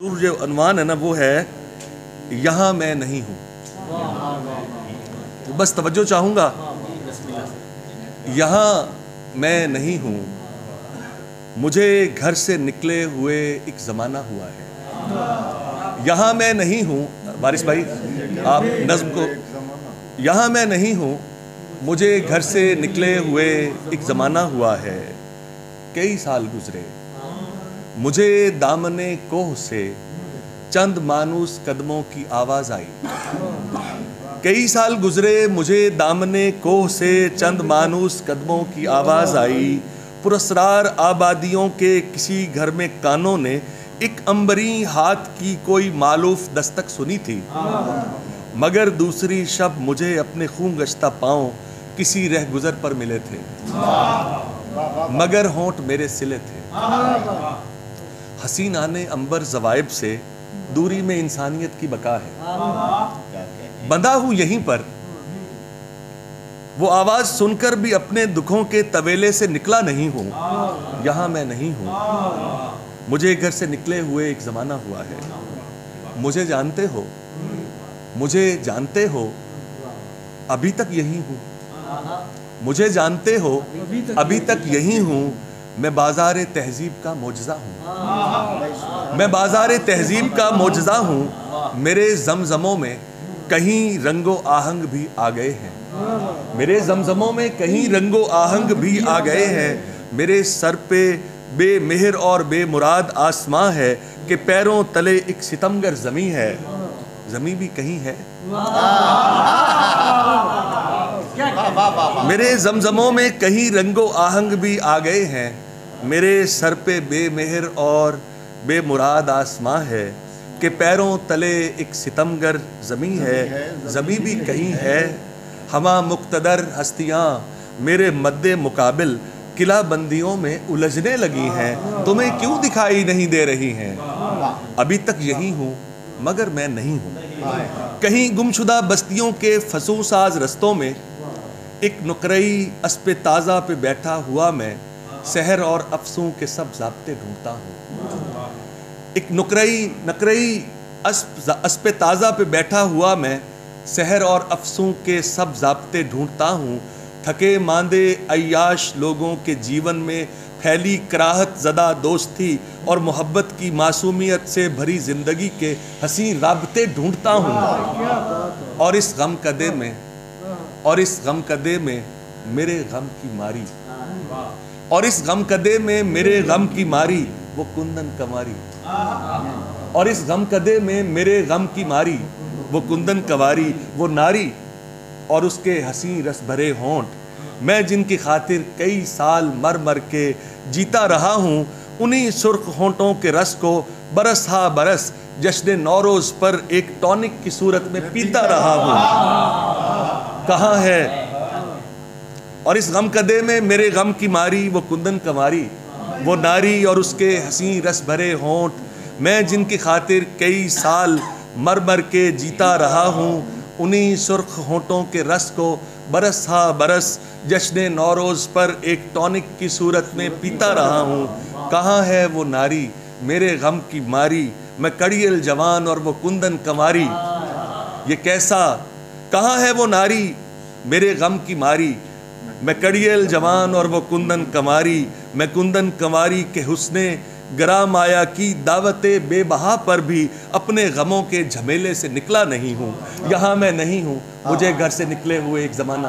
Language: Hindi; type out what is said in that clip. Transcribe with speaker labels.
Speaker 1: जो अनवान है ना वो है यहाँ मैं नहीं हूँ। तो बस तवज्जो चाहूँगा, यहाँ मैं नहीं हूँ, मुझे घर से निकले हुए एक ज़माना हुआ है। यहाँ मैं नहीं हूँ, वारिस भाई आप नज़्म को, यहाँ मैं नहीं हूँ, मुझे घर से निकले हुए एक ज़माना हुआ है। कई साल गुजरे, मुझे दामने कोह से चंद मानूस कदमों की आवाज़ आई। कई साल गुजरे, मुझे दामने कोह से चंद मानूस कदमों की आवाज़ आई। पुरस्रार आबादियों के किसी घर में कानों ने एक अंबरी हाथ की कोई मालूफ दस्तक सुनी थी। मगर दूसरी शब मुझे अपने खून गश्ता पाँव किसी रहगुजर पर मिले थे, मगर होंठ मेरे सिले थे। हसीना ने अंबर ज़वाइब से दूरी में इंसानियत की बका है। बंधा हूँ यहीं पर, वो आवाज़ सुनकर भी अपने दुखों के तवेले से निकला नहीं हूँ। यहाँ मैं नहीं हूँ, मुझे घर से निकले हुए एक ज़माना हुआ है। मुझे जानते हो, मुझे जानते हो, अभी तक यही हूँ। मुझे जानते हो, अभी तक यही हूँ। मैं बाज़ार तहज़ीब का मोजज़ा हूँ। मैं बाज़ार तहज़ीब का मोजज़ा हूँ। मेरे ज़मज़मों में कहीं रंगो आहंग भी आ गए हैं। मेरे ज़मज़मों में कहीं रंगो आहंग भी आ गए हैं। मेरे सर पे बेमेहर और बेमुराद आसमां है कि पैरों तले एक सितमगर ज़मी है। ज़मी भी कहीं है। मेरे ज़मज़मों में कहीं रंगो आहंग भी आ गए हैं। मेरे सर पे बेमेहर और बेमुराद आसमां है कि पैरों तले एक सितमगर ज़मी है। ज़मी भी कहीं है। हमा मुक्तदर हस्तियाँ मेरे मद्दे मुकाबिल किला बंदियों में उलझने लगी हैं। तुम्हें क्यों दिखाई नहीं दे रही हैं? अभी तक यही हूँ, मगर मैं नहीं हूँ। कहीं गुमशुदा बस्तियों के फसूसाज रस्तों में एक नुकरई अस्पे ताज़ा पे बैठा हुआ मैं सहर और अफसों के सब ज़ाब्ते ढूंढता हूँ। एक नकरई अस्पे ताज़ा पे बैठा हुआ मैं सहर और अफसों के सब ज़ाब्ते ढूंढता हूँ। थके मांदे अय्याश लोगों के जीवन में फैली कराहत ज़दा दोस्ती और मोहब्बत की मासूमियत से भरी ज़िंदगी के हसीन राबते ढूंढता हूँ। और इस गम कदे में मेरे गम की मारी, और इस गम कदे में मेरे गम की मारी वो कुंदन कवारी। और इस गम कदे में मेरे गम की मारी वो कुंदन कवारी, वो नारी और उसके हसी रस भरे होंठ, मैं जिनकी खातिर कई साल मर मर के जीता रहा हूँ। उन्हीं सुर्ख होंठों के रस को बरस हा बरस जश्न नौरोज़ पर एक टॉनिक की सूरत में पीता रहा हूँ। कहाँ है? और इस गम कदे में मेरे गम की मारी वो कुंदन कवारी, वो नारी और उसके हसी रस भरे होंठ, मैं जिनकी खातिर कई साल मर मर के जीता रहा हूँ। उन्हीं सुर्ख होंठों के रस को बरस हा बरस जश्न नौरोज़ पर एक टॉनिक की सूरत में पीता रहा हूँ। कहाँ है वो नारी मेरे गम की मारी, मैं कड़ियल जवान और वो कुंदन कंवारी। ये कैसा? कहाँ है वो नारी मेरे गम की मारी, मैं कड़ियल जवान और वो कुंदन कंवारी। मैं कुंदन कंवारी के हुस्ने गरा माया की दावते बेबहा पर भी अपने गमों के झमेले से निकला नहीं हूँ। यहाँ मैं नहीं हूँ, मुझे घर से निकले हुए एक ज़माना।